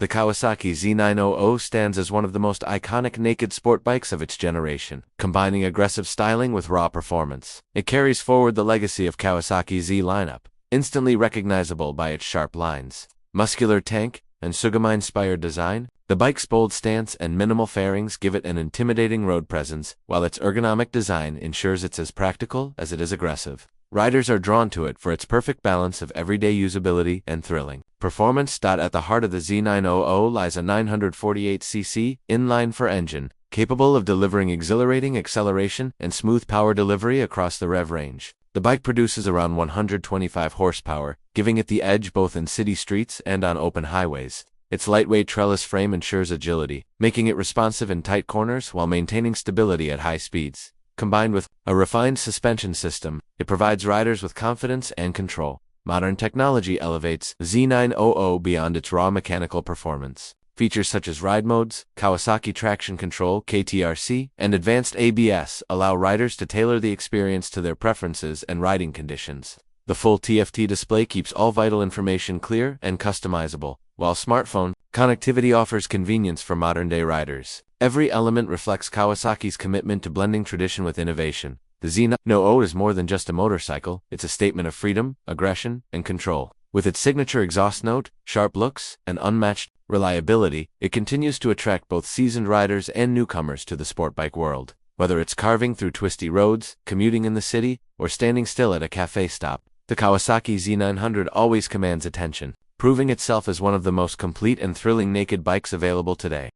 The Kawasaki Z900 stands as one of the most iconic naked sport bikes of its generation, combining aggressive styling with raw performance. It carries forward the legacy of Kawasaki's Z lineup, instantly recognizable by its sharp lines, muscular tank, and Sugomi-inspired design. The bike's bold stance and minimal fairings give it an intimidating road presence, while its ergonomic design ensures it's as practical as it is aggressive. Riders are drawn to it for its perfect balance of everyday usability and thrilling performance. At the heart of the Z900 lies a 948cc inline-four engine, capable of delivering exhilarating acceleration and smooth power delivery across the rev range. The bike produces around 125 horsepower, giving it the edge both in city streets and on open highways. Its lightweight trellis frame ensures agility, making it responsive in tight corners while maintaining stability at high speeds. Combined with a refined suspension system, it provides riders with confidence and control. Modern technology elevates Z900 beyond its raw mechanical performance. Features such as ride modes, Kawasaki traction control (KTRC), and advanced ABS allow riders to tailor the experience to their preferences and riding conditions. The full TFT display keeps all vital information clear and customizable, while smartphone connectivity offers convenience for modern-day riders. Every element reflects Kawasaki's commitment to blending tradition with innovation. The Z900 is more than just a motorcycle, it's a statement of freedom, aggression, and control. With its signature exhaust note, sharp looks, and unmatched reliability, it continues to attract both seasoned riders and newcomers to the sport bike world. Whether it's carving through twisty roads, commuting in the city, or standing still at a cafe stop, the Kawasaki Z900 always commands attention, proving itself as one of the most complete and thrilling naked bikes available today.